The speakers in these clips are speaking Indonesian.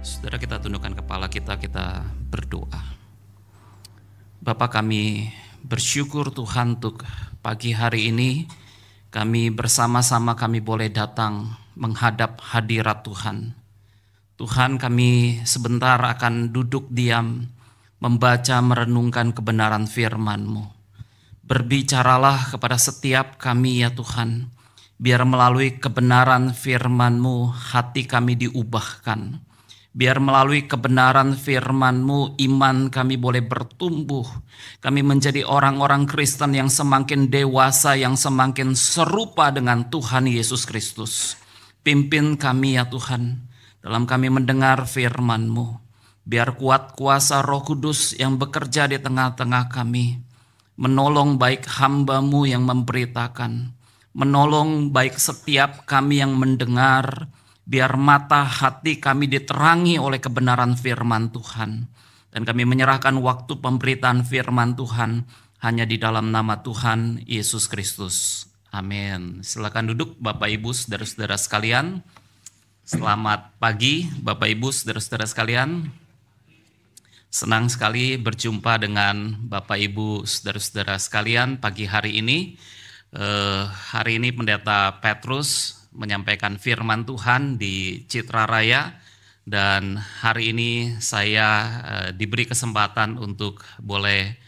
Saudara, kita tundukkan kepala kita berdoa. Bapa, kami bersyukur Tuhan untuk pagi hari ini kami bersama-sama kami boleh datang menghadap hadirat Tuhan. Tuhan, kami sebentar akan duduk diam, membaca merenungkan kebenaran firman-Mu. Berbicaralah kepada setiap kami ya Tuhan, biar melalui kebenaran firman-Mu hati kami diubahkan. Biar melalui kebenaran firman-Mu iman kami boleh bertumbuh. Kami menjadi orang-orang Kristen yang semakin dewasa, yang semakin serupa dengan Tuhan Yesus Kristus. Pimpin kami ya Tuhan, dalam kami mendengar firman-Mu. Biar kuat kuasa Roh Kudus yang bekerja di tengah-tengah kami, menolong baik hamba-Mu yang memberitakan, menolong baik setiap kami yang mendengar. Biar mata hati kami diterangi oleh kebenaran firman Tuhan. Dan kami menyerahkan waktu pemberitaan firman Tuhan hanya di dalam nama Tuhan Yesus Kristus. Amin. Silakan duduk Bapak Ibu saudara-saudara sekalian. Selamat pagi Bapak Ibu saudara-saudara sekalian. Senang sekali berjumpa dengan Bapak Ibu saudara-saudara sekalian pagi hari ini. Hari ini Pendeta Petrus menyampaikan firman Tuhan di Citra Raya, dan hari ini saya diberi kesempatan untuk boleh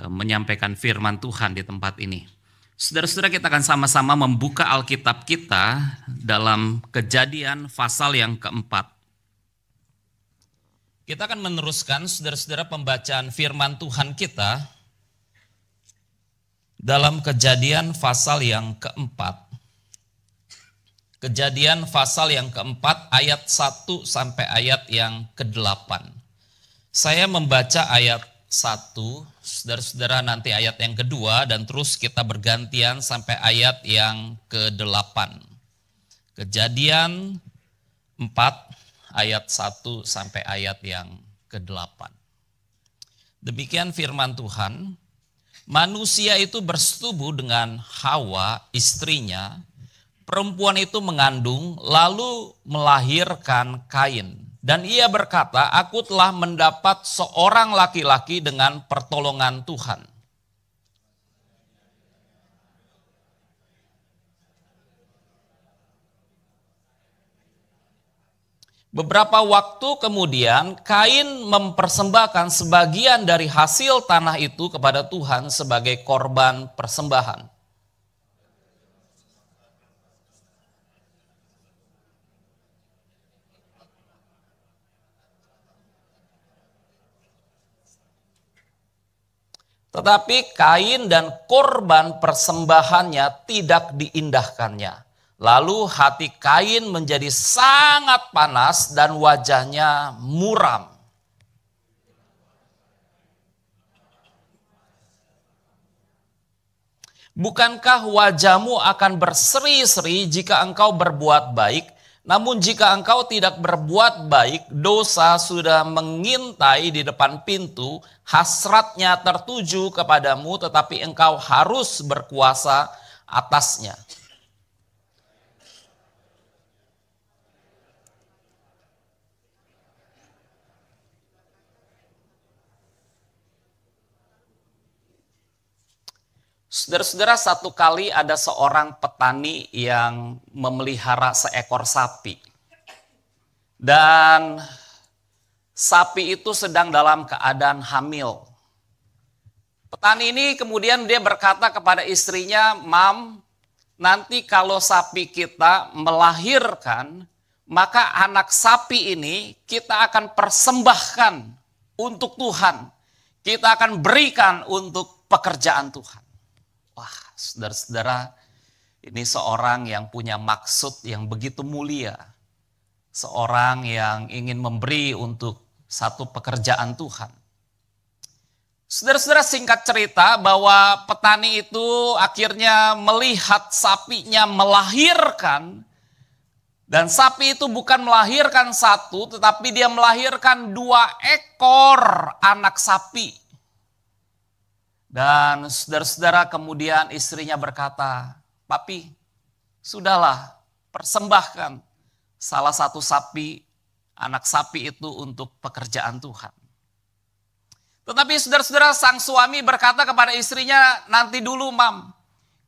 menyampaikan firman Tuhan di tempat ini. Saudara-saudara, kita akan sama-sama membuka Alkitab kita dalam Kejadian pasal yang keempat. Kita akan meneruskan saudara-saudara pembacaan firman Tuhan kita dalam Kejadian pasal yang keempat. Kejadian pasal yang keempat ayat 1 sampai ayat yang ke-8. Saya membaca ayat 1, saudara-saudara nanti ayat yang kedua, dan terus kita bergantian sampai ayat yang ke-8. Kejadian 4 ayat 1 sampai ayat yang ke-8. Demikian firman Tuhan. Manusia itu bersetubuh dengan Hawa istrinya. Perempuan itu mengandung lalu melahirkan Kain. Dan ia berkata, aku telah mendapat seorang laki-laki dengan pertolongan Tuhan. Beberapa waktu kemudian Kain mempersembahkan sebagian dari hasil tanah itu kepada Tuhan sebagai korban persembahan. Tetapi Kain dan korban persembahannya tidak diindahkannya. Lalu hati Kain menjadi sangat panas dan wajahnya muram. Bukankah wajahmu akan berseri-seri jika engkau berbuat baik? Namun jika engkau tidak berbuat baik, dosa sudah mengintai di depan pintu, hasratnya tertuju kepadamu, tetapi engkau harus berkuasa atasnya. Saudara-saudara, satu kali ada seorang petani yang memelihara seekor sapi. Dan sapi itu sedang dalam keadaan hamil. Petani ini kemudian dia berkata kepada istrinya, "Mam, nanti kalau sapi kita melahirkan, maka anak sapi ini kita akan persembahkan untuk Tuhan. Kita akan berikan untuk pekerjaan Tuhan." Wah, saudara-saudara, ini seorang yang punya maksud yang begitu mulia. Seorang yang ingin memberi untuk satu pekerjaan Tuhan. Saudara-saudara, singkat cerita bahwa petani itu akhirnya melihat sapinya melahirkan. Dan sapi itu bukan melahirkan satu, tetapi dia melahirkan 2 ekor anak sapi. Dan saudara-saudara, kemudian istrinya berkata, "Papi, sudahlah, persembahkan salah satu sapi anak sapi itu untuk pekerjaan Tuhan. Tetapi saudara-saudara, sang suami berkata kepada istrinya, nanti dulu mam,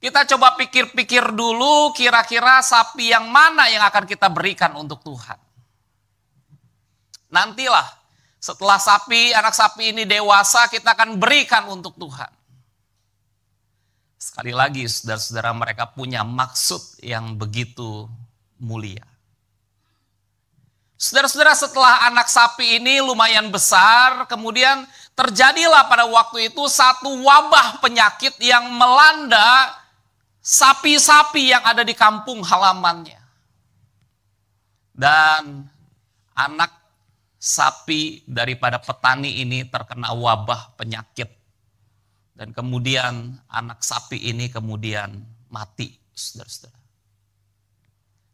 kita coba pikir-pikir dulu kira-kira sapi yang mana yang akan kita berikan untuk Tuhan. Nantilah setelah anak sapi ini dewasa, kita akan berikan untuk Tuhan. Sekali lagi saudara-saudara, mereka punya maksud yang begitu mulia. Saudara-saudara, setelah anak sapi ini lumayan besar, kemudian terjadilah pada waktu itu satu wabah penyakit yang melanda sapi-sapi yang ada di kampung halamannya. Dan anak sapi daripada petani ini terkena wabah penyakit. Dan kemudian anak sapi ini kemudian mati, saudara-saudara.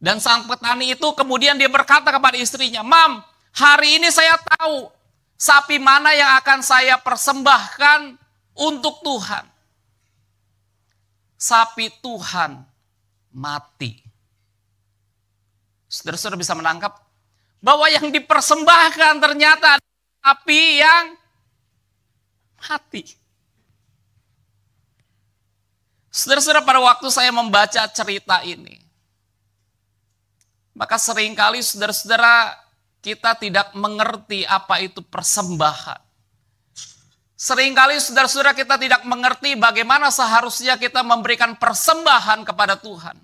Dan sang petani itu kemudian dia berkata kepada istrinya, mam, hari ini saya tahu sapi mana yang akan saya persembahkan untuk Tuhan. Sapi Tuhan mati. Saudara-saudara bisa menangkap bahwa yang dipersembahkan ternyata sapi yang mati. Saudara-saudara, pada waktu saya membaca cerita ini, maka seringkali saudara-saudara kita tidak mengerti apa itu persembahan. Seringkali saudara-saudara kita tidak mengerti bagaimana seharusnya kita memberikan persembahan kepada Tuhan.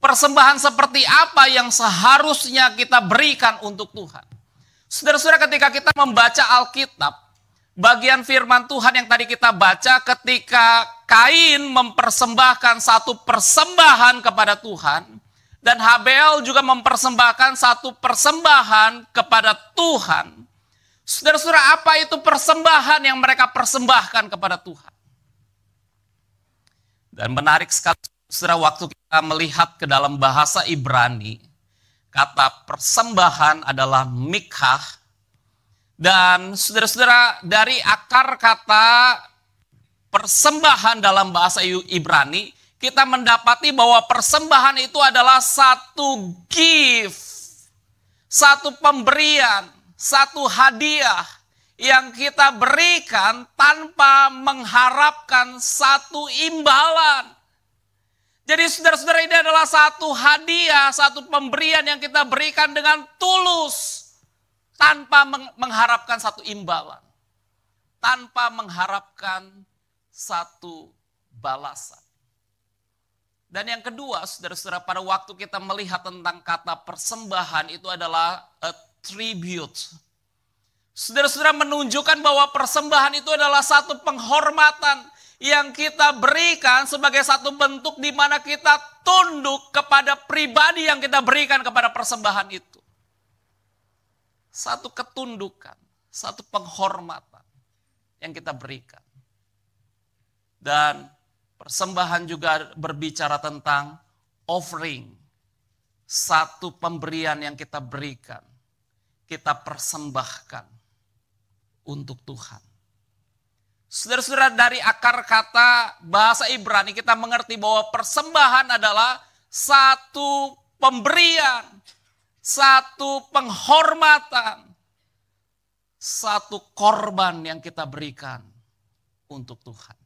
Persembahan seperti apa yang seharusnya kita berikan untuk Tuhan. Saudara-saudara, ketika kita membaca Alkitab, bagian firman Tuhan yang tadi kita baca, ketika Kain mempersembahkan satu persembahan kepada Tuhan, dan Habel juga mempersembahkan satu persembahan kepada Tuhan. Saudara-saudara, apa itu persembahan yang mereka persembahkan kepada Tuhan? Dan menarik sekali, saudara, waktu kita melihat ke dalam bahasa Ibrani, kata persembahan adalah mikhah. Dan saudara-saudara, dari akar kata persembahan dalam bahasa Ibrani, kita mendapati bahwa persembahan itu adalah satu gift, satu pemberian, satu hadiah yang kita berikan tanpa mengharapkan satu imbalan. Jadi saudara-saudara, ini adalah satu hadiah, satu pemberian yang kita berikan dengan tulus, tanpa mengharapkan satu imbalan, tanpa mengharapkan satu balasan. Dan yang kedua, saudara-saudara, pada waktu kita melihat tentang kata persembahan itu adalah a tribute. Saudara-saudara, menunjukkan bahwa persembahan itu adalah satu penghormatan yang kita berikan sebagai satu bentuk di mana kita tunduk kepada pribadi yang kita berikan kepada persembahan itu. Satu ketundukan, satu penghormatan yang kita berikan. Dan persembahan juga berbicara tentang offering. Satu pemberian yang kita berikan, kita persembahkan untuk Tuhan. Saudara-saudara, dari akar kata bahasa Ibrani kita mengerti bahwa persembahan adalah satu pemberian, satu penghormatan, satu korban yang kita berikan untuk Tuhan.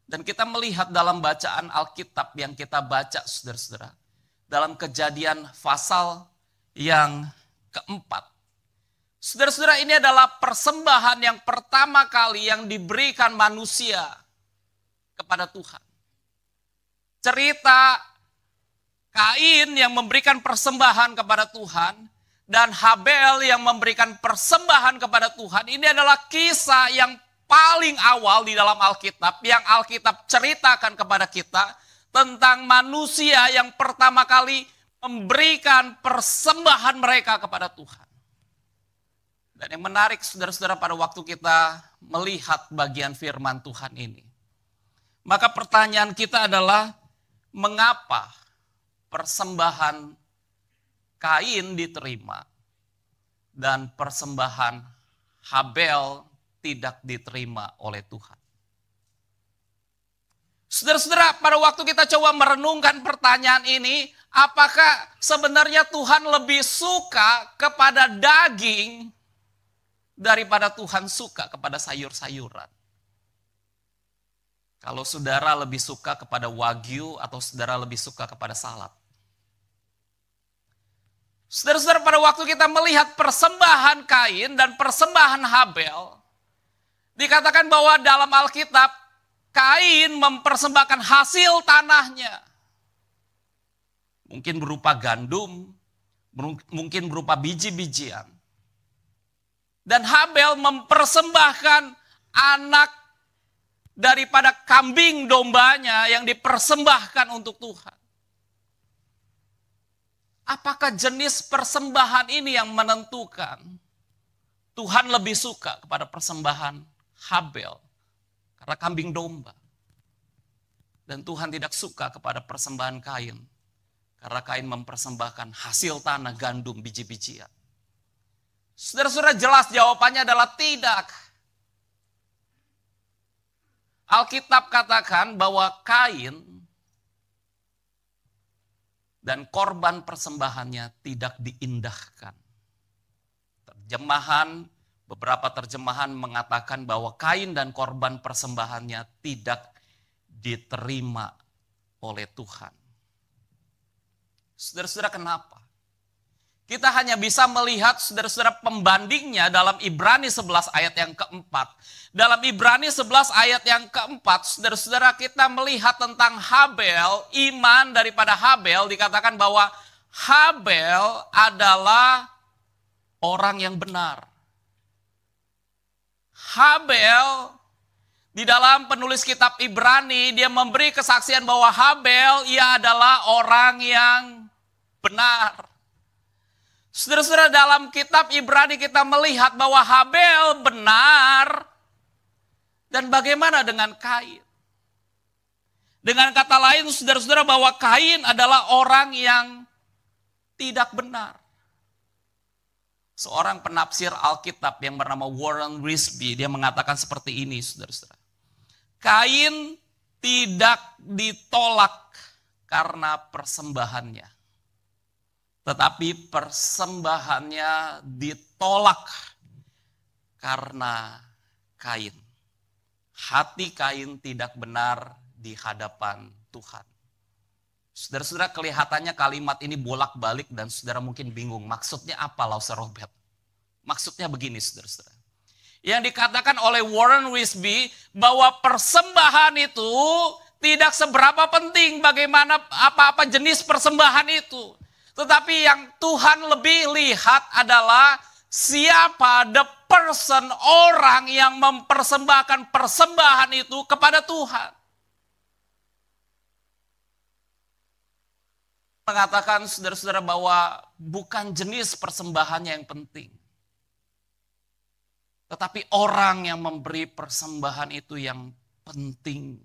Dan kita melihat dalam bacaan Alkitab yang kita baca, saudara-saudara, dalam Kejadian pasal yang keempat. Saudara-saudara, ini adalah persembahan yang pertama kali yang diberikan manusia kepada Tuhan. Cerita Kain yang memberikan persembahan kepada Tuhan dan Habel yang memberikan persembahan kepada Tuhan, ini adalah kisah yang paling awal di dalam Alkitab, yang Alkitab ceritakan kepada kita tentang manusia yang pertama kali memberikan persembahan mereka kepada Tuhan. Dan yang menarik, saudara-saudara, pada waktu kita melihat bagian firman Tuhan ini, maka pertanyaan kita adalah, mengapa persembahan Kain diterima dan persembahan Habel tidak diterima oleh Tuhan? Saudara-saudara, pada waktu kita coba merenungkan pertanyaan ini, Apakah sebenarnya Tuhan lebih suka kepada daging daripada Tuhan suka kepada sayur-sayuran? Kalau saudara lebih suka kepada wagyu atau saudara lebih suka kepada salad? Saudara-saudara, pada waktu kita melihat persembahan Kain dan persembahan Habel, dikatakan bahwa dalam Alkitab, Kain mempersembahkan hasil tanahnya. Mungkin berupa gandum, mungkin berupa biji-bijian. Dan Habel mempersembahkan anak daripada kambing dombanya yang dipersembahkan untuk Tuhan. Apakah jenis persembahan ini yang menentukan Tuhan lebih suka kepada persembahan Habel karena kambing domba? Dan Tuhan tidak suka kepada persembahan Kain karena Kain mempersembahkan hasil tanah, gandum, biji-bijian. Saudara-saudara, jelas jawabannya adalah tidak. Alkitab katakan bahwa Kain dan korban persembahannya tidak diindahkan. Beberapa terjemahan mengatakan bahwa Kain dan korban persembahannya tidak diterima oleh Tuhan. Saudara-saudara, kenapa? Kita hanya bisa melihat saudara-saudara pembandingnya dalam Ibrani 11 ayat yang keempat. Dalam Ibrani 11 ayat yang keempat, saudara-saudara, kita melihat tentang Habel, iman daripada Habel, dikatakan bahwa Habel adalah orang yang benar. Habel, di dalam penulis kitab Ibrani, dia memberi kesaksian bahwa Habel, ia adalah orang yang benar. Saudara-saudara, dalam kitab Ibrani kita melihat bahwa Habel benar. Dan bagaimana dengan Kain? Dengan kata lain, saudara-saudara, bahwa Kain adalah orang yang tidak benar. Seorang penafsir Alkitab yang bernama Warren Wiersbe, dia mengatakan seperti ini, saudara-saudara. Kain tidak ditolak karena persembahannya, tetapi persembahannya ditolak karena Kain. Hati Kain tidak benar di hadapan Tuhan. Saudara-saudara, kelihatannya kalimat ini bolak-balik dan saudara mungkin bingung. Maksudnya apa, Lause Robert? Maksudnya begini, saudara-saudara. Yang dikatakan oleh Warren Wiersbe bahwa persembahan itu tidak seberapa penting bagaimana apa-apa jenis persembahan itu. Tetapi yang Tuhan lebih lihat adalah siapa the person, orang yang mempersembahkan persembahan itu kepada Tuhan. Mengatakan saudara-saudara bahwa bukan jenis persembahannya yang penting. Tetapi orang yang memberi persembahan itu yang penting.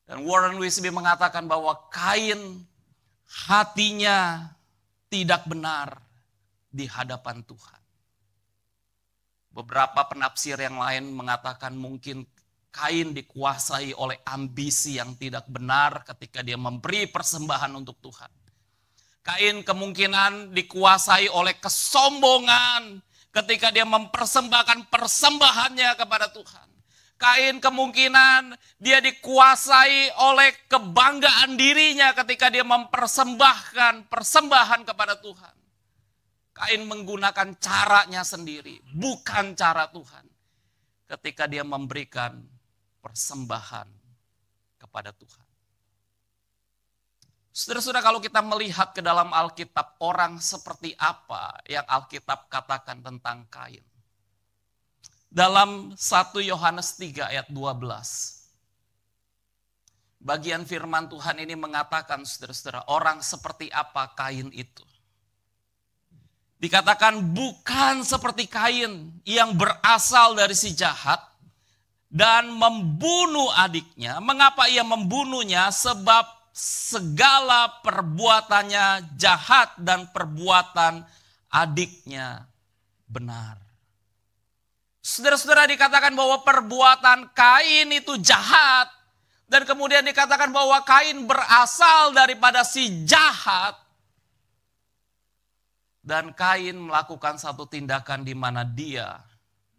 Dan Warren Wiersbe mengatakan bahwa Kain hatinya tidak benar di hadapan Tuhan. Beberapa penafsir yang lain mengatakan mungkin Kain dikuasai oleh ambisi yang tidak benar ketika dia memberi persembahan untuk Tuhan. Kain kemungkinan dikuasai oleh kesombongan ketika dia mempersembahkan persembahannya kepada Tuhan. Kain kemungkinan dia dikuasai oleh kebanggaan dirinya ketika dia mempersembahkan persembahan kepada Tuhan. Kain menggunakan caranya sendiri, bukan cara Tuhan. Ketika dia memberikan persembahan kepada Tuhan. Saudara-saudara, kalau kita melihat ke dalam Alkitab, orang seperti apa yang Alkitab katakan tentang Kain? Dalam 1 Yohanes 3 ayat 12. Bagian firman Tuhan ini mengatakan, saudara-saudara, orang seperti apa Kain itu? Dikatakan bukan seperti Kain yang berasal dari si jahat dan membunuh adiknya. Mengapa ia membunuhnya? Sebab segala perbuatannya jahat dan perbuatan adiknya benar. Saudara-saudara, dikatakan bahwa perbuatan Kain itu jahat. Dan kemudian dikatakan bahwa Kain berasal daripada si jahat. Dan Kain melakukan satu tindakan di mana dia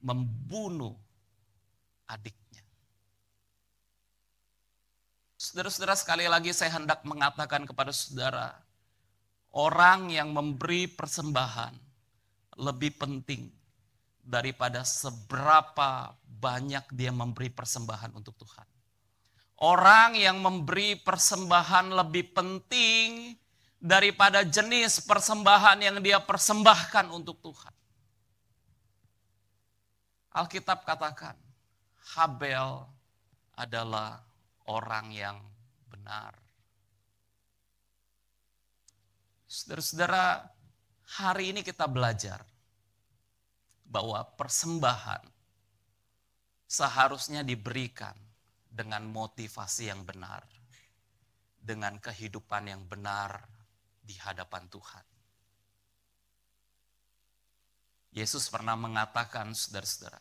membunuh adiknya. Saudara-saudara, sekali lagi saya hendak mengatakan kepada saudara, orang yang memberi persembahan lebih penting daripada seberapa banyak dia memberi persembahan untuk Tuhan. Orang yang memberi persembahan lebih penting daripada jenis persembahan yang dia persembahkan untuk Tuhan. Alkitab katakan, Habel adalah orang yang benar. Saudara-saudara, hari ini kita belajar bahwa persembahan seharusnya diberikan dengan motivasi yang benar, dengan kehidupan yang benar di hadapan Tuhan. Yesus pernah mengatakan, saudara-saudara,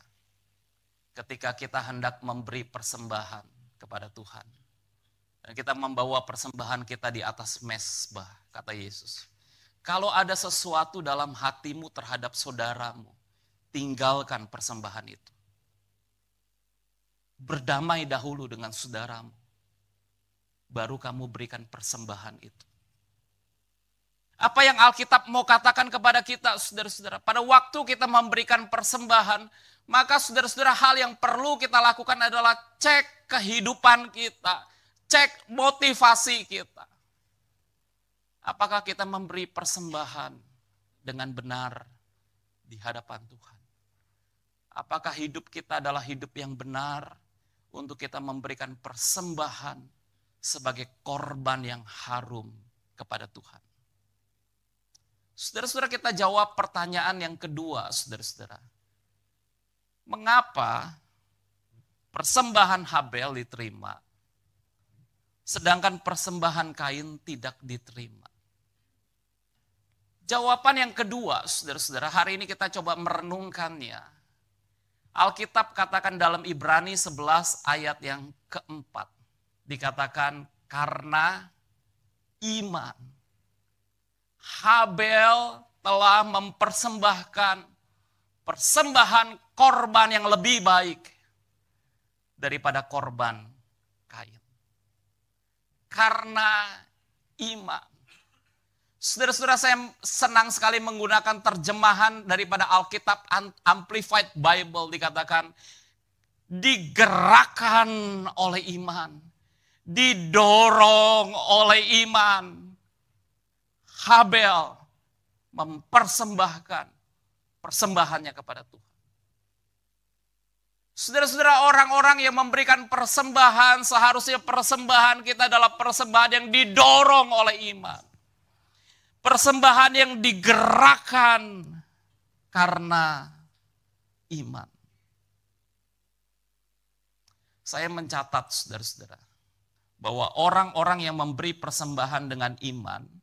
ketika kita hendak memberi persembahan kepada Tuhan, dan kita membawa persembahan kita di atas mezbah, kata Yesus, kalau ada sesuatu dalam hatimu terhadap saudaramu, tinggalkan persembahan itu. Berdamai dahulu dengan saudaramu, baru kamu berikan persembahan itu. Apa yang Alkitab mau katakan kepada kita, saudara-saudara? Pada waktu kita memberikan persembahan, maka saudara-saudara, hal yang perlu kita lakukan adalah cek kehidupan kita, cek motivasi kita. Apakah kita memberi persembahan dengan benar di hadapan Tuhan? Apakah hidup kita adalah hidup yang benar untuk kita memberikan persembahan sebagai korban yang harum kepada Tuhan? Saudara-saudara, kita jawab pertanyaan yang kedua, saudara-saudara. Mengapa persembahan Habel diterima, sedangkan persembahan Kain tidak diterima? Jawaban yang kedua, saudara-saudara, hari ini kita coba merenungkannya. Alkitab katakan dalam Ibrani 11 ayat yang keempat, dikatakan karena iman Habel telah mempersembahkan persembahan korban yang lebih baik daripada korban Kain. Karena iman. Saudara-saudara, saya senang sekali menggunakan terjemahan daripada Alkitab Amplified Bible, dikatakan digerakkan oleh iman, didorong oleh iman. Habel mempersembahkan persembahannya kepada Tuhan. Saudara-saudara, orang-orang yang memberikan persembahan, seharusnya persembahan kita adalah persembahan yang didorong oleh iman. Persembahan yang digerakkan karena iman. Saya mencatat, saudara-saudara, bahwa orang-orang yang memberi persembahan dengan iman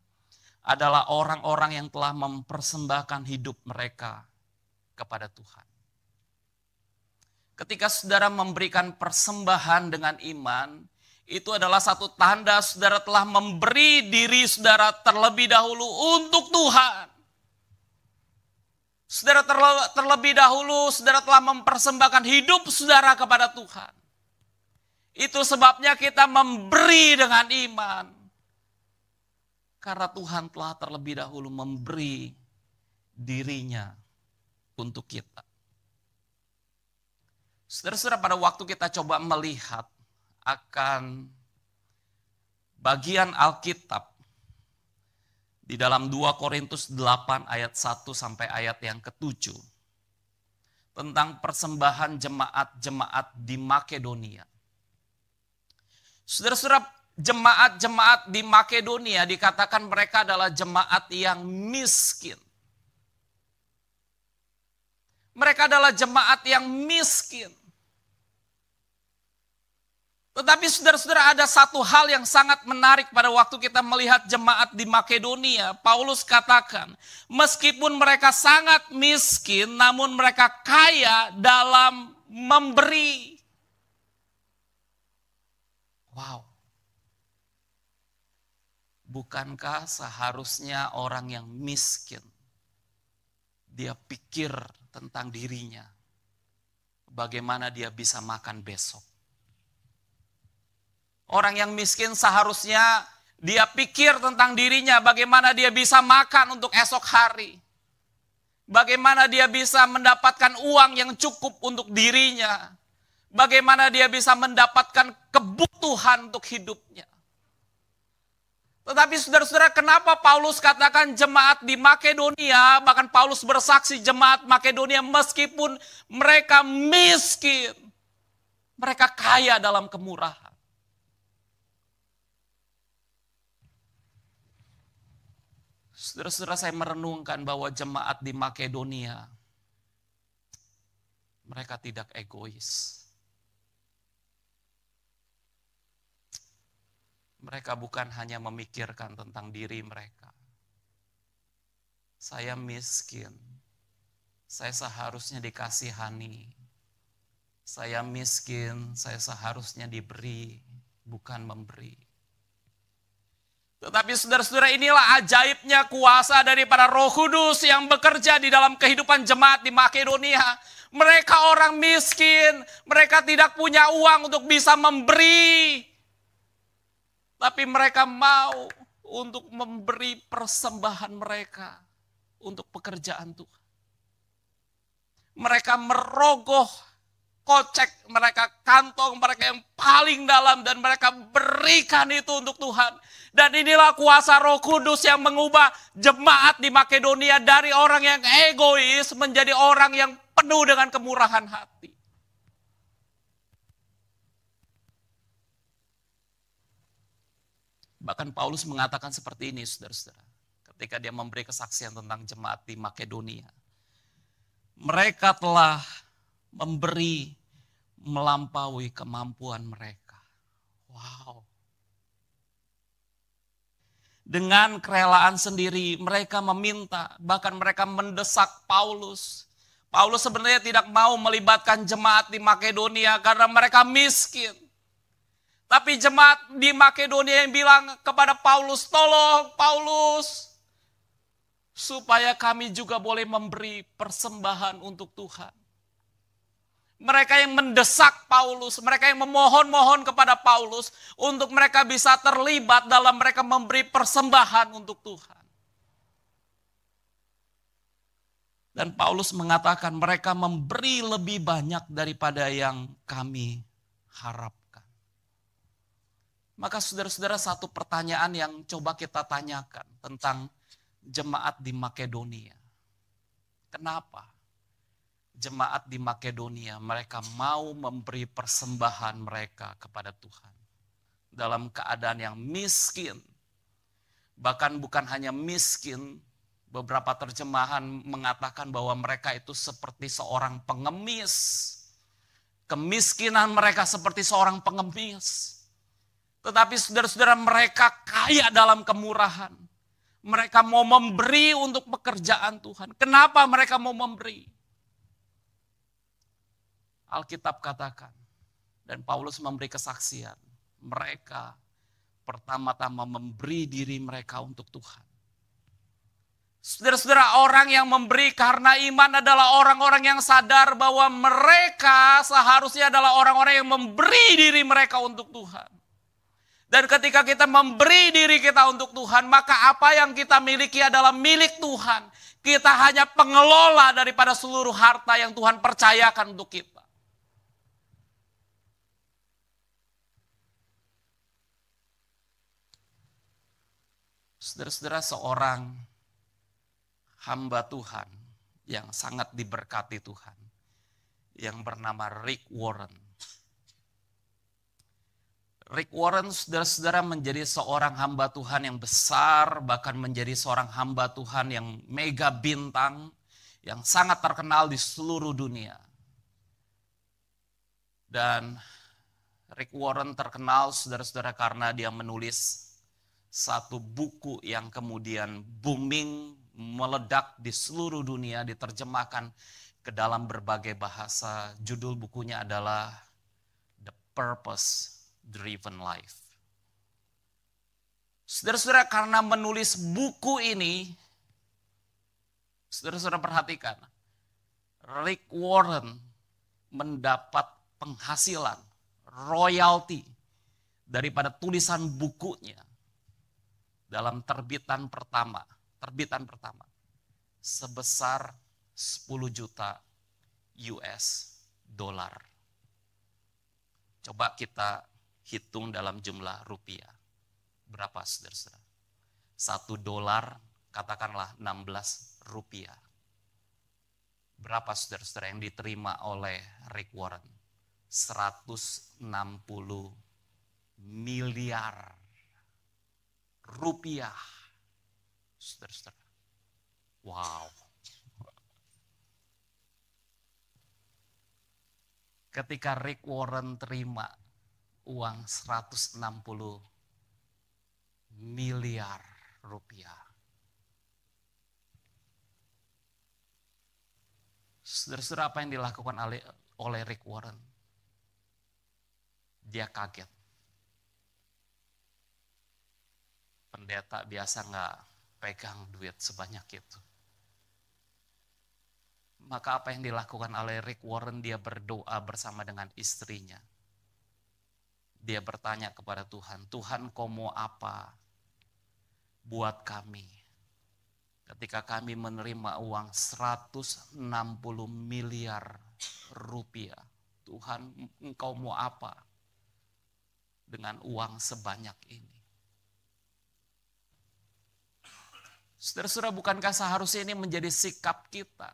adalah orang-orang yang telah mempersembahkan hidup mereka kepada Tuhan. Ketika saudara memberikan persembahan dengan iman, itu adalah satu tanda saudara telah memberi diri saudara terlebih dahulu untuk Tuhan. Saudara terlebih dahulu saudara telah mempersembahkan hidup saudara kepada Tuhan. Itu sebabnya kita memberi dengan iman. Karena Tuhan telah terlebih dahulu memberi dirinya untuk kita. Saudara-saudara, pada waktu kita coba melihat akan bagian Alkitab di dalam 2 Korintus 8 ayat 1 sampai ayat yang ke-7 tentang persembahan jemaat-jemaat di Makedonia. Saudara-saudara, jemaat-jemaat di Makedonia dikatakan mereka adalah jemaat yang miskin. Mereka adalah jemaat yang miskin. Tetapi saudara-saudara, ada satu hal yang sangat menarik pada waktu kita melihat jemaat di Makedonia. Paulus katakan, meskipun mereka sangat miskin, namun mereka kaya dalam memberi. Wow. Bukankah seharusnya orang yang miskin, dia pikir tentang dirinya, bagaimana dia bisa makan besok. Orang yang miskin seharusnya dia pikir tentang dirinya, bagaimana dia bisa makan untuk esok hari. Bagaimana dia bisa mendapatkan uang yang cukup untuk dirinya. Bagaimana dia bisa mendapatkan kebutuhan untuk hidupnya. Tetapi saudara-saudara, kenapa Paulus katakan jemaat di Makedonia, bahkan Paulus bersaksi jemaat Makedonia meskipun mereka miskin, mereka kaya dalam kemurahan. Saudara-saudara, saya merenungkan bahwa jemaat di Makedonia, mereka tidak egois. Mereka bukan hanya memikirkan tentang diri mereka. Saya miskin, saya seharusnya dikasihani. Saya miskin, saya seharusnya diberi, bukan memberi. Tetapi saudara-saudara, inilah ajaibnya kuasa daripada Roh Kudus yang bekerja di dalam kehidupan jemaat di Makedonia. Mereka orang miskin, mereka tidak punya uang untuk bisa memberi. Tapi mereka mau untuk memberi persembahan mereka untuk pekerjaan Tuhan. Mereka merogoh kocek mereka, kantong mereka yang paling dalam, dan mereka berikan itu untuk Tuhan. Dan inilah kuasa Roh Kudus yang mengubah jemaat di Makedonia dari orang yang egois menjadi orang yang penuh dengan kemurahan hati. Bahkan Paulus mengatakan seperti ini, saudara-saudara, ketika dia memberi kesaksian tentang jemaat di Makedonia. Mereka telah memberi melampaui kemampuan mereka. Wow. Dengan kerelaan sendiri mereka meminta, bahkan mereka mendesak Paulus. Paulus sebenarnya tidak mau melibatkan jemaat di Makedonia karena mereka miskin. Tapi jemaat di Makedonia yang bilang kepada Paulus, tolong Paulus, supaya kami juga boleh memberi persembahan untuk Tuhan. Mereka yang mendesak Paulus, mereka yang memohon-mohon kepada Paulus untuk mereka bisa terlibat dalam mereka memberi persembahan untuk Tuhan. Dan Paulus mengatakan mereka memberi lebih banyak daripada yang kami harapkan. Maka saudara-saudara, satu pertanyaan yang coba kita tanyakan tentang jemaat di Makedonia. Kenapa jemaat di Makedonia mereka mau memberi persembahan mereka kepada Tuhan dalam keadaan yang miskin? Bahkan bukan hanya miskin, beberapa terjemahan mengatakan bahwa mereka itu seperti seorang pengemis. Kemiskinan mereka seperti seorang pengemis. Tetapi saudara-saudara, mereka kaya dalam kemurahan. Mereka mau memberi untuk pekerjaan Tuhan. Kenapa mereka mau memberi? Alkitab katakan, dan Paulus memberi kesaksian, mereka pertama-tama memberi diri mereka untuk Tuhan. Saudara-saudara, orang yang memberi karena iman adalah orang-orang yang sadar bahwa mereka seharusnya adalah orang-orang yang memberi diri mereka untuk Tuhan. Dan ketika kita memberi diri kita untuk Tuhan, maka apa yang kita miliki adalah milik Tuhan. Kita hanya pengelola daripada seluruh harta yang Tuhan percayakan untuk kita. Saudara-saudara, seorang hamba Tuhan yang sangat diberkati Tuhan, yang bernama Rick Warren. Rick Warren, saudara-saudara, menjadi seorang hamba Tuhan yang besar, bahkan menjadi seorang hamba Tuhan yang mega bintang, yang sangat terkenal di seluruh dunia. Dan Rick Warren terkenal, saudara-saudara, karena dia menulis satu buku yang kemudian booming, meledak di seluruh dunia, diterjemahkan ke dalam berbagai bahasa. Judul bukunya adalah The Purpose driven life. Saudara-saudara, karena menulis buku ini, saudara-saudara perhatikan, Rick Warren mendapat penghasilan, royalti daripada tulisan bukunya dalam terbitan pertama sebesar 10 juta US dollar. Coba kita hitung dalam jumlah rupiah. Berapa saudara-saudara? 1 dolar katakanlah 16 rupiah. Berapa saudara-saudara yang diterima oleh Rick Warren? 160 miliar rupiah. Saudara-saudara. Wow. Ketika Rick Warren terima uang 160 miliar rupiah. Saudara-saudara, apa yang dilakukan oleh Rick Warren? Dia kaget. Pendeta biasa nggak pegang duit sebanyak itu. Maka apa yang dilakukan oleh Rick Warren? Dia berdoa bersama dengan istrinya. Dia bertanya kepada Tuhan, Tuhan kau mau apa buat kami? Ketika kami menerima uang 160 miliar rupiah. Tuhan, engkau mau apa dengan uang sebanyak ini? Saudara-saudara, bukankah seharusnya ini menjadi sikap kita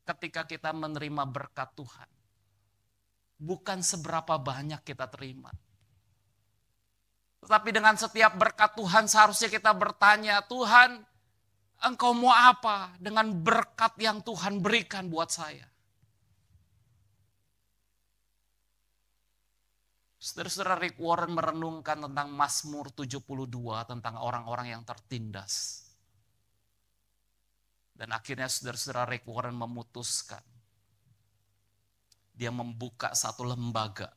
ketika kita menerima berkat Tuhan? Bukan seberapa banyak kita terima. Tetapi dengan setiap berkat Tuhan seharusnya kita bertanya, Tuhan, engkau mau apa dengan berkat yang Tuhan berikan buat saya? Saudara-saudara, Rick Warren merenungkan tentang Mazmur 72, tentang orang-orang yang tertindas. Dan akhirnya saudara-saudara, Rick Warren memutuskan. Dia membuka satu lembaga,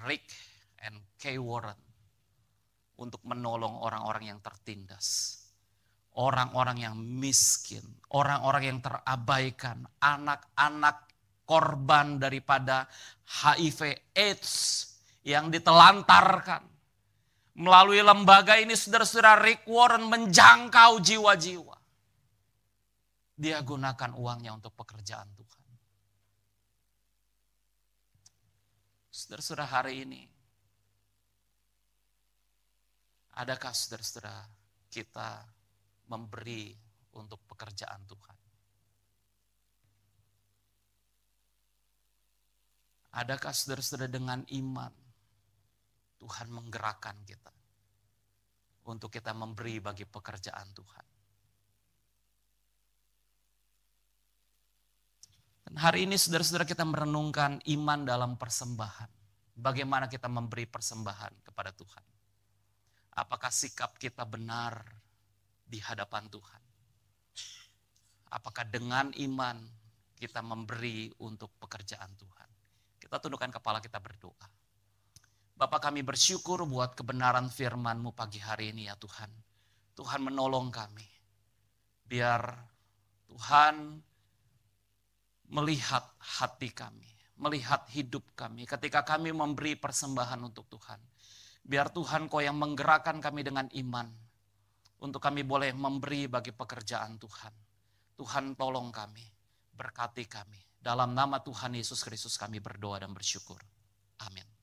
Rick and Kay Warren, untuk menolong orang-orang yang tertindas. Orang-orang yang miskin, orang-orang yang terabaikan, anak-anak korban daripada HIV AIDS yang ditelantarkan. Melalui lembaga ini saudara-saudara, Rick Warren menjangkau jiwa-jiwa. Dia gunakan uangnya untuk pekerjaan Tuhan. Saudara-saudara, hari ini, adakah saudara-saudara kita memberi untuk pekerjaan Tuhan? Adakah saudara-saudara dengan iman Tuhan menggerakkan kita untuk kita memberi bagi pekerjaan Tuhan? Dan hari ini saudara-saudara kita merenungkan iman dalam persembahan. Bagaimana kita memberi persembahan kepada Tuhan? Apakah sikap kita benar di hadapan Tuhan? Apakah dengan iman kita memberi untuk pekerjaan Tuhan? Kita tundukkan kepala, kita berdoa. Bapa, kami bersyukur buat kebenaran firman-Mu pagi hari ini ya Tuhan. Tuhan menolong kami. Biar Tuhan melihat hati kami, melihat hidup kami ketika kami memberi persembahan untuk Tuhan. Biar Tuhan Kau yang menggerakkan kami dengan iman untuk kami boleh memberi bagi pekerjaan Tuhan. Tuhan tolong kami, berkati kami. Dalam nama Tuhan Yesus Kristus kami berdoa dan bersyukur. Amin.